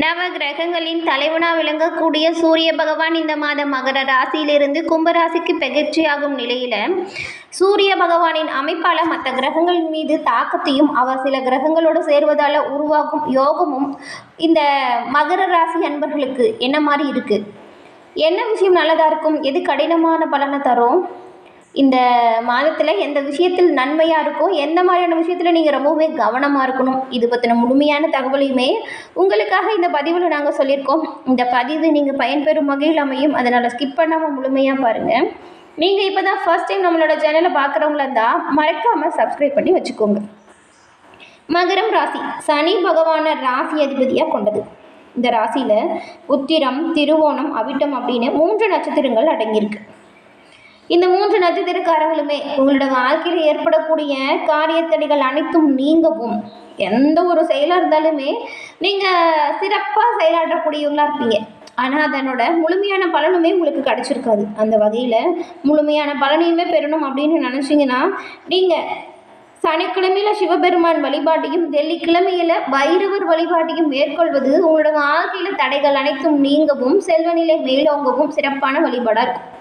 நவ கிரகங்களின் தலைவனா விளங்கக்கூடிய சூரிய பகவான் இந்த மாதம் மகர ராசியிலிருந்து கும்பராசிக்கு பயிற்சியாகும் நிலையில சூரிய பகவானின் அமைப்பால மற்ற கிரகங்களின் மீது தாக்கத்தையும் அவர் சில கிரகங்களோடு சேர்வதால உருவாகும் யோகமும் இந்த மகர ராசி அன்பர்களுக்கு என்ன மாதிரி இருக்கு, என்ன விஷயம் நல்லதா இருக்கும், எது கடினமான பலனை தரும், இந்த மாதத்தில் எந்த விஷயத்தில் நன்மையாக இருக்கும், எந்த மாதிரியான விஷயத்தில் நீங்கள் ரொம்பவுமே கவனமாக இருக்கணும், இது பற்றின முழுமையான தகவலையுமே உங்களுக்காக இந்த பதிவில் நாங்கள் சொல்லியிருக்கோம். இந்த பதிவு நீங்கள் பயன்பெறும் வகையில் அமையும், அதனால் ஸ்கிப் பண்ணாமல் முழுமையாக பாருங்கள். நீங்கள் இப்போ தான் ஃபர்ஸ்ட் டைம் நம்மளோட சேனலை பார்க்குறவங்களா இருந்தால் மறக்காமல் சப்ஸ்கிரைப் பண்ணி வச்சுக்கோங்க. மகரம் ராசி சனி பகவான ராசி அதிபதியாக கொண்டது. இந்த ராசியில் உத்திரம், திருவோணம், அவிட்டம் அப்படின்னு 3 நட்சத்திரங்கள் அடங்கியிருக்கு. இந்த 3 நட்சத்திரக்காரங்களுமே உங்களோட வாழ்க்கையில் ஏற்படக்கூடிய காரியத்தடைகள் அனைத்தும் நீங்கவும், எந்த ஒரு செயலாக இருந்தாலுமே நீங்கள் சிறப்பாக செயலாற்றக்கூடியவங்களா இருப்பீங்க. ஆனால் அதனோட முழுமையான பலனுமே உங்களுக்கு கிடச்சிருக்காது. அந்த வகையில் முழுமையான பலனையுமே பெறணும் அப்படின்னு நினச்சிங்கன்னா நீங்கள் சனிக்கிழமையில் சிவபெருமான் வழிபாட்டையும் வெள்ளிக்கிழமையில் பைரவர் வழிபாட்டையும் மேற்கொள்வது உங்களோட வாழ்க்கையில் தடைகள் அனைத்தும் நீங்கவும் செல்வநிலை மேலோங்கவும் சிறப்பான வழிபாடாக இருக்கும்.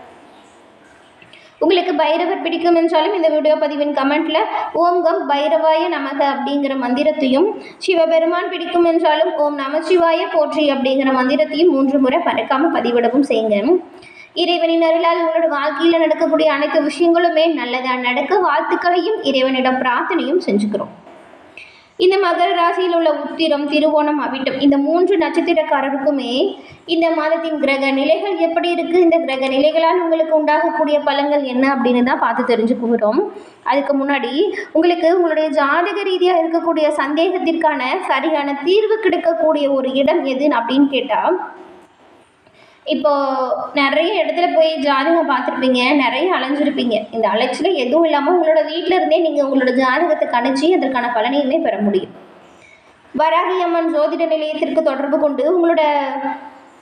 உங்களுக்கு பைரவர் பிடிக்கும் என்றாலும் இந்த வீடியோ பதிவின் கமெண்ட்ல ஓம் கம் பைரவாய நமக அப்படிங்கிற மந்திரத்தையும், சிவபெருமான் பிடிக்கும் என்றாலும் ஓம் நமசிவாய போற்றி அப்படிங்கிற மந்திரத்தையும் 3 முறை மறக்காம பதிவிடவும் செய்யுங்க. இறைவனின் அருளால் உங்களோட வாழ்க்கையில் நடக்கக்கூடிய அனைத்து விஷயங்களுமே நல்லதாக நடக்க வாழ்த்துக்களையும் இறைவனிடம் பிரார்த்தனையும் செஞ்சுக்கிறோம். இந்த மகர ராசியில் உள்ள உத்திரம், திருவோணம், அவிட்டம் இந்த 3 நட்சத்திரக்காரருக்குமே இந்த மாதத்தின் கிரக நிலைகள் எப்படி இருக்குது, இந்த கிரக நிலைகளால் உங்களுக்கு உண்டாகக்கூடிய பலன்கள் என்ன அப்படின்னு தான் பார்த்து தெரிஞ்சுக்கிறோம். அதுக்கு முன்னாடி உங்களுக்கு உங்களுடைய ஜாதக ரீதியாக இருக்கக்கூடிய சந்தேகத்திற்கான சரியான தீர்வு கிடைக்கக்கூடிய ஒரு இடம் எது அப்படின்னு கேட்டால், இப்போது நிறைய இடத்துல போய் ஜாதகம் பார்த்துருப்பீங்க, நிறைய அலைஞ்சிருப்பீங்க. இந்த அலைச்சில் எதுவும் இல்லாமல் உங்களோட வீட்டில் இருந்தே நீங்கள் உங்களோட ஜாதகத்தை கணிச்சு அதற்கான பலனையுமே பெற முடியும். வராகி அம்மன் ஜோதிட நிலையத்திற்கு தொடர்பு கொண்டு உங்களோட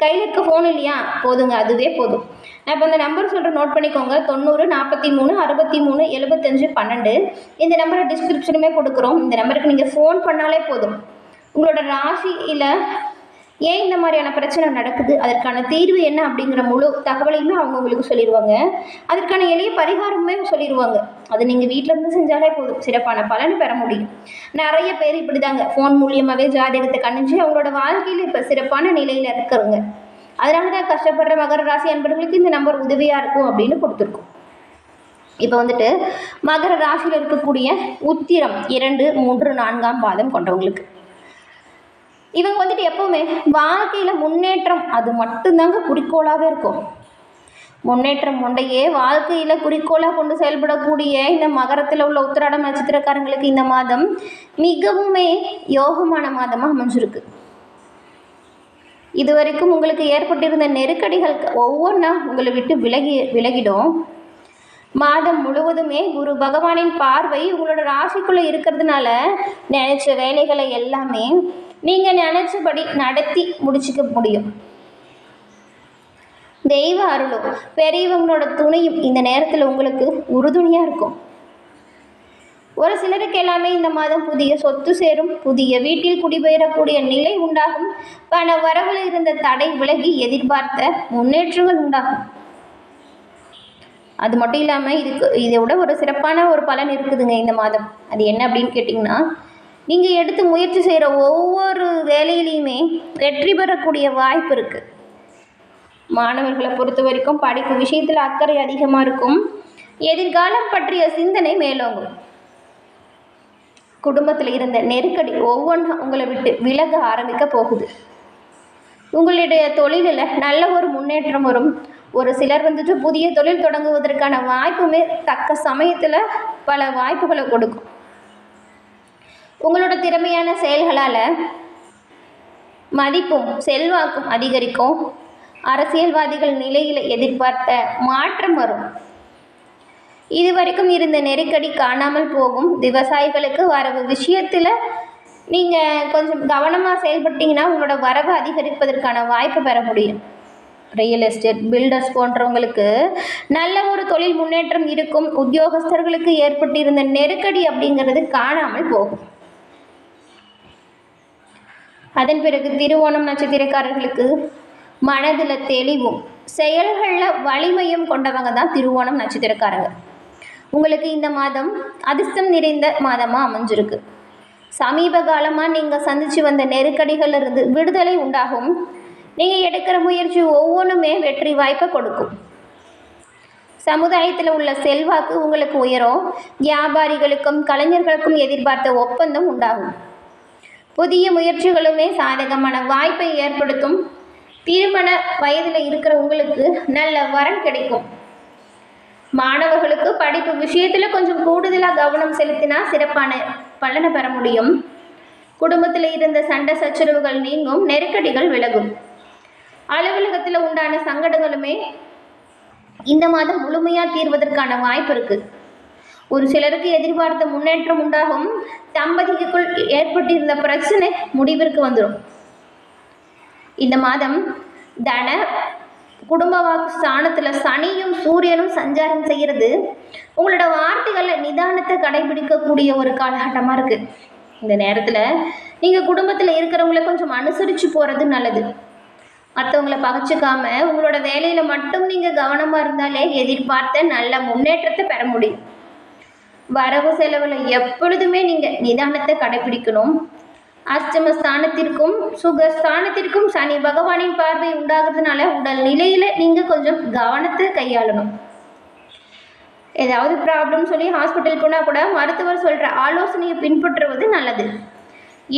கையில் இருக்க ஃபோன் இல்லையா, போதுங்க, அதுவே போதும். நான் இப்போ இந்த நம்பர் சொல்கிறேன், நோட் பண்ணிக்கோங்க. 90 43 63 75 12. இந்த நம்பரை டிஸ்கிரிப்ஷனுமே கொடுக்குறோம். இந்த நம்பருக்கு நீங்கள் ஃபோன் பண்ணாலே போதும். உங்களோட ராசியில் ஏன் இந்த மாதிரியான பிரச்சனை நடக்குது, அதற்கான தீர்வு என்ன அப்படிங்கிற முழு தகவலையுமே அவங்க உங்களுக்கு சொல்லிடுவாங்க. அதற்கான எளிய பரிகாரமே சொல்லிடுவாங்க. அது நீங்கள் வீட்டிலேருந்து செஞ்சாலே போதும், சிறப்பான பலன் பெற முடியும். நிறைய பேர் இப்படி தாங்க ஃபோன் மூலியமாகவே ஜாதகத்தை கணிச்சு அவங்களோட வாழ்க்கையில் இப்போ சிறப்பான நிலையில் இருக்கிறவங்க. அதனால தான் கஷ்டப்படுற மகர ராசி அன்பர்களுக்கு இந்த நம்பர் உதவியாக இருக்கும் அப்படின்னு கொடுத்துருக்கோம். இப்போ வந்துட்டு மகர ராசியில் இருக்கக்கூடிய உத்திரம் 2, 3, 4ஆம் பாதம் கொண்டவங்களுக்கு இவங்க வந்துட்டு எப்போவுமே வாழ்க்கையில் முன்னேற்றம் அது மட்டும்தாங்க குறிக்கோளாக இருக்கும். முன்னேற்றம் கொண்டையே வாழ்க்கையில் குறிக்கோளாக கொண்டு செயல்படக்கூடிய இந்த மகரத்தில் உள்ள உத்திராடம் நட்சத்திரக்காரங்களுக்கு இந்த மாதம் மிகவுமே யோகமான மாதமாக அமைஞ்சிருக்கு. இதுவரைக்கும் உங்களுக்கு ஏற்பட்டிருந்த நெருக்கடிகள் ஒவ்வொன்றா உங்களை விட்டு விலகிடும். மாதம் முழுவதுமே குரு பகவானின் பார்வை உங்களோட ராசிக்குள்ளே இருக்கிறதுனால நினைச்ச வேலைகளை எல்லாமே நீங்கள் நினச்சபடி நடத்தி முடிச்சுக்க முடியும். தெய்வ அருளும் பெரியவங்களோட துணையும் இந்த நேரத்தில் உங்களுக்கு உறுதுணையாக இருக்கும். ஒரு சிலருக்கு எல்லாமே இந்த மாதம் புதிய சொத்து சேரும், புதிய வீட்டில் குடிபெயரக்கூடிய நிலை உண்டாகும், பண வரவில் இருந்த தடை விலகி எதிர்பார்த்த முன்னேற்றங்கள் உண்டாகும். அது மட்டும் இல்லாமல் இதை விட ஒரு சிறப்பான ஒரு பலன் இருக்குதுங்க இந்த மாதம். அது என்ன அப்படின்னு கேட்டிங்கன்னா, நீங்கள் எடுத்து முயற்சி செய்கிற ஒவ்வொரு வேலையிலையுமே வெற்றி பெறக்கூடிய வாய்ப்பு இருக்குது. மாணவர்களை பொறுத்த வரைக்கும் படிப்பு விஷயத்தில் அக்கறை அதிகமாக இருக்கும். எதிர்காலம் பற்றிய சிந்தனை மேலோங்கும். குடும்பத்தில் இருந்த நெருக்கடி ஒவ்வொன்றும் உங்களை விட்டு விலக ஆரம்பிக்க போகுது. உங்களுடைய தொழிலில் நல்ல ஒரு முன்னேற்றம் வரும். ஒரு சிலர் வந்துட்டு புதிய தொழில் தொடங்குவதற்கான வாய்ப்புமே தக்க சமயத்தில் பல வாய்ப்புகளை கொடுக்கும். உங்களோட திறமையான செயல்களால் மதிப்பும் செல்வாக்கும் அதிகரிக்கும். அரசியல்வாதிகள் நிலையில் எதிர்பார்த்த மாற்றம் வரும். இதுவரைக்கும் இருந்த நெருக்கடி காணாமல் போகும். விவசாயிகளுக்கு வரவு விஷயத்தில் நீங்கள் கொஞ்சம் கவனமாக செயல்பட்டீங்கன்னா உங்களோட வரவு அதிகரிப்பதற்கான வாய்ப்பு பெற முடியும். ரியல் எஸ்டேட், பில்டர்ஸ் போன்றவங்களுக்கு நல்ல ஒரு தொழில் முன்னேற்றம் இருக்கும். உத்தியோகஸ்தர்களுக்கு ஏற்பட்டிருந்த நெருக்கடி அப்படிங்கிறது காணாமல் போகும். அதன் பிறகு திருவோணம் நட்சத்திரக்காரர்களுக்கு மனதில் தெளிவும் செயல்களில் வலிமையும் கொண்டவங்க தான் திருவோணம் நட்சத்திரக்காரங்க. உங்களுக்கு இந்த மாதம் அதிர்ஷ்டம் நிறைந்த மாதமாக அமைஞ்சிருக்கு. சமீப காலமாக நீங்கள் சந்தித்து வந்த நெருக்கடிகளிலிருந்து விடுதலை உண்டாகும். நீங்கள் எடுக்கிற முயற்சி ஒவ்வொன்றுமே வெற்றி வாய்ப்பை கொடுக்கும். சமுதாயத்தில் உள்ள செல்வாக்கு உங்களுக்கு உயரும். வியாபாரிகளுக்கும் கலைஞர்களுக்கும் எதிர்பார்த்த ஒப்பந்தம் உண்டாகும். புதிய முயற்சிகளுமே சாதகமான வாய்ப்பை ஏற்படுத்தும். திருமண வயதில் இருக்கிற உங்களுக்கு நல்ல வரன் கிடைக்கும். மாணவர்களுக்கு படிப்பு விஷயத்தில் கொஞ்சம் கூடுதலாக கவனம் செலுத்தினா சிறப்பான பலனை பெற முடியும். குடும்பத்தில் இருந்த சண்டை சச்சரவுகள் நீங்கும். நெருக்கடிகள் விலகும். அலுவலகத்தில் உண்டான சங்கடங்களுமே இந்த மாதம் முழுமையாக தீர்வதற்கான வாய்ப்பு இருக்குது. ஒரு சிலருக்கு எதிர்பார்த்த முன்னேற்றம் உண்டாகும். தம்பதிக்குள் ஏற்பட்டிருந்த பிரச்சனை முடிவிற்கு வந்துடும். இந்த மாதம் தன குடும்ப வாக்கு ஸ்தானத்தில் சனியும் சூரியனும் சஞ்சாரம் செய்கிறது. உங்களோட வார்த்தைகளில் நிதானத்தை கடைபிடிக்கக்கூடிய ஒரு காலகட்டமாக இருக்குது. இந்த நேரத்தில் நீங்கள் குடும்பத்தில் இருக்கிறவங்கள கொஞ்சம் அனுசரித்து போகிறது நல்லது. மற்றவங்கள பகைச்சிக்காம உங்களோட வேலையில் மட்டும் நீங்கள் கவனமாக இருந்தாலே எதிர்பார்த்த நல்ல முன்னேற்றத்தை பெற முடியும். வரவு செலவில் எப்பொழுதுமே நீங்கள் நிதானத்தை கடைபிடிக்கணும். அஷ்டமஸ்தானத்திற்கும் சுகஸ்தானத்திற்கும் சனி பகவானின் பார்வை உண்டாகிறதுனால உடல் நிலையில் நீங்கள் கொஞ்சம் கவனத்தை கையாளணும். ஏதாவது ப்ராப்ளம் சொல்லி ஹாஸ்பிட்டல் போனால் கூட மருத்துவர் சொல்கிற ஆலோசனையை பின்பற்றுவது நல்லது.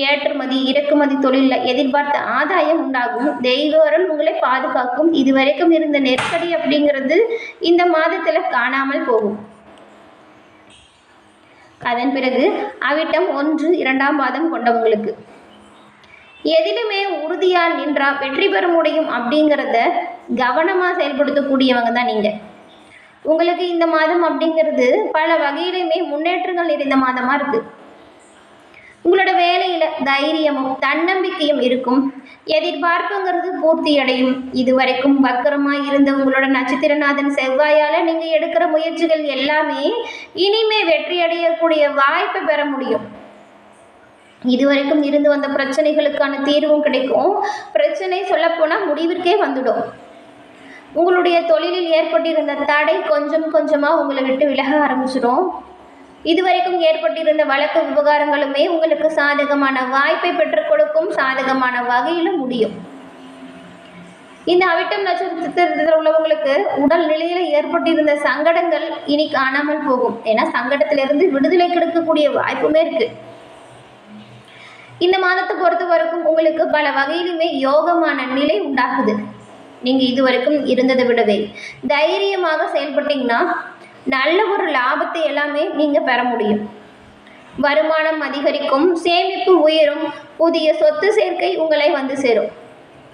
ஏற்றுமதி இறக்குமதி தொழிலில் எதிர்பார்த்த ஆதாயம் உண்டாகும். தெய்வ அருள் உங்களை பாதுகாக்கும். இதுவரைக்கும் இருந்த நெருக்கடி அப்படிங்கிறது இந்த மாதத்தில் காணாமல் போகும். அதன் பிறகு அவிட்டம் 1, 2ஆம் பாதம் கொண்டவங்களுக்கு எதிலுமே உறுதியாக நின்றா வெற்றி பெற முடியும் அப்படிங்கிறத கவனமாக செயல்படுத்தக்கூடியவங்க தான் நீங்கள். உங்களுக்கு இந்த மாதம் அப்படிங்கிறது பல வகையிலுமே முன்னேற்றங்கள் நிறைந்த மாதமாக இருக்குது. உங்களோட வேலையில் தைரியமும் தன்னம்பிக்கையும் இருக்கும். எதிர்பார்ப்புங்கிறது பூர்த்தி அடையும். இதுவரைக்கும் வக்கரமாக இருந்த உங்களோட நட்சத்திரநாதன் செவ்வாயால் நீங்கள் எடுக்கிற முயற்சிகள் எல்லாமே இனிமே வெற்றி அடையக்கூடிய வாய்ப்பை பெற முடியும். இதுவரைக்கும் இருந்து வந்த பிரச்சனைகளுக்கான தீர்வும் கிடைக்கும். பிரச்சனை சொல்லப்போனால் முடிவிற்கே வந்துடும். உங்களுடைய தொழிலில் ஏற்பட்டிருந்த தடை கொஞ்சம் கொஞ்சமாக உங்களை விட்டு விலக ஆரம்பிச்சிடும். இதுவரைக்கும் ஏற்பட்டிருந்த வழக்கு விவகாரங்களுமே உங்களுக்கு சாதகமான வாய்ப்பை பெற்றுக் கொடுக்கும். சாதகமான வகையில் முடியும். இந்த அவிட்டம் நட்சத்திரத்தில் உள்ளவங்களுக்கு உடல் நிலையில் ஏற்பட்டிருந்த சங்கடங்கள் இனி காணாமல் போகும். ஏன்னா சங்கடத்திலிருந்து விடுதலை கிடைக்கக்கூடிய வாய்ப்புமே இருக்கு. இந்த மாதத்தை பொறுத்த வரைக்கும் உங்களுக்கு பல வகையிலுமே யோகமான நிலை உண்டாகுது. நீங்கள் இதுவரைக்கும் இருந்ததை விடவே தைரியமாக செயல்பட்டீங்கன்னா நல்ல ஒரு லாபத்தை எல்லாமே நீங்கள் பெற முடியும். வருமானம் அதிகரிக்கும். சேமிப்பு உயரும். புதிய சொத்து சேர்க்கை உங்களை வந்து சேரும்.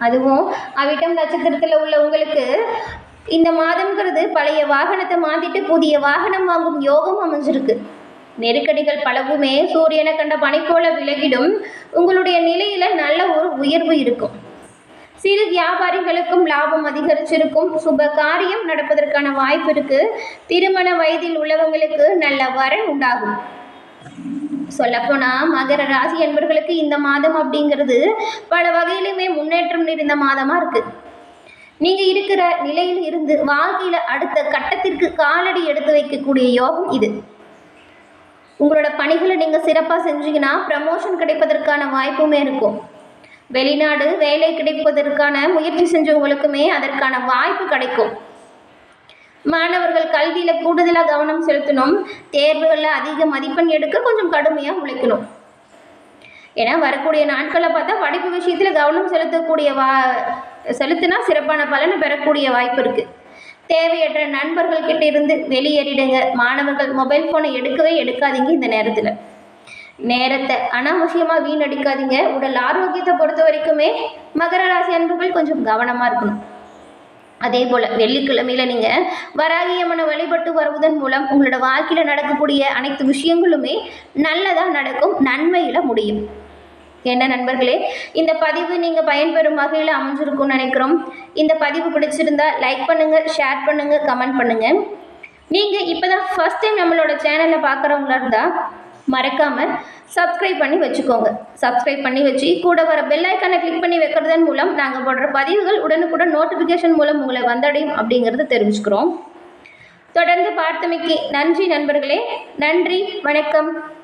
அதுவும் அவிட்டம் நட்சத்திரத்தில் உள்ள உங்களுக்கு இந்த மாதம்ங்கிறது பழைய வாகனத்தை மாற்றிட்டு புதிய வாகனம் வாங்கும் யோகம் அமைஞ்சிருக்கு. நெருக்கடிகள் பலவுமே சூரியனை கண்ட பனி போல விலகிடும். உங்களுடைய நிலையில் நல்ல ஒரு உயர்வு இருக்கும். சிறு வியாபாரிகளுக்கும் லாபம் அதிகரிச்சிருக்கும். சுப காரியம் நடப்பதற்கான வாய்ப்பு இருக்கு. திருமண வயதில் உள்ளவங்களுக்கு நல்ல வரன் உண்டாகும். சொல்லப்போனால் மகர ராசி என்பவர்களுக்கு இந்த மாதம் அப்படிங்கிறது பல வகையிலுமே முன்னேற்றம் நிறைந்த மாதமாக இருக்குது. நீங்கள் இருக்கிற நிலையில் இருந்து வாழ்க்கையில் அடுத்த கட்டத்திற்கு காலடி எடுத்து வைக்கக்கூடிய யோகம் இது. உங்களோட பணிகளை நீங்கள் சிறப்பாக செஞ்சீங்கன்னா ப்ரமோஷன் கிடைப்பதற்கான வாய்ப்புமே இருக்கும். வெளிநாடு வேலை கிடைப்பதற்கான முயற்சி செஞ்சவங்களுக்குமே அதற்கான வாய்ப்பு கிடைக்கும். மாணவர்கள் கல்வியில் கூடுதலாக கவனம் செலுத்தணும். தேர்வுகளில் அதிக மதிப்பெண் எடுக்க கொஞ்சம் கடுமையாக உழைக்கணும். ஏன்னா வரக்கூடிய நாட்களை பார்த்தா படிப்பு விஷயத்தில் கவனம் செலுத்தினா சிறப்பான பலனை பெறக்கூடிய வாய்ப்பு இருக்குது. தேவையற்ற நண்பர்கள் கிட்ட இருந்து வெளியேறிடுங்க. மாணவர்கள் மொபைல் ஃபோனை எடுக்கவே எடுக்காதீங்க. இந்த நேரத்தை அனாவசியமாக வீணடிக்காதீங்க. உடல் ஆரோக்கியத்தை பொறுத்த வரைக்குமே மகர ராசி அன்பர்கள் கொஞ்சம் கவனமாக இருக்கணும். அதே போல் வெள்ளிக்கிழமையில் நீங்கள் வராகியம்மனை வழிபட்டு வருவதன் மூலம் உங்களோட வாழ்க்கையில் நடக்கக்கூடிய அனைத்து விஷயங்களுமே நல்லதாக நடக்கும். நன்மையில் முடியும். என்ன நண்பர்களே, இந்த பதிவு நீங்கள் பயன்பெறும் வகையில் அமைஞ்சிருக்கும்னு நினைக்கிறோம். இந்த பதிவு பிடிச்சிருந்தா லைக் பண்ணுங்கள், ஷேர் பண்ணுங்கள், கமெண்ட் பண்ணுங்கள். நீங்கள் இப்போ தான் ஃபஸ்ட் டைம் நம்மளோட சேனலில் பார்க்குறவங்களா இருந்தால் மறக்காமல் சப்ஸ்கிரைப் பண்ணி வச்சுக்கோங்க. சப்ஸ்கிரைப் பண்ணி வச்சு கூட வர பெல் ஐக்கானை கிளிக் பண்ணி வைக்கிறதன் மூலம் நாங்கள் போடுற பதிவுகள் உடனுக்குடன் நோட்டிஃபிகேஷன் மூலம் உங்களை வந்தடையும் அப்படிங்கிறத தெரிவிச்சுக்கிறோம். தொடர்ந்து பார்த்தமைக்கு நன்றி நண்பர்களே. நன்றி, வணக்கம்.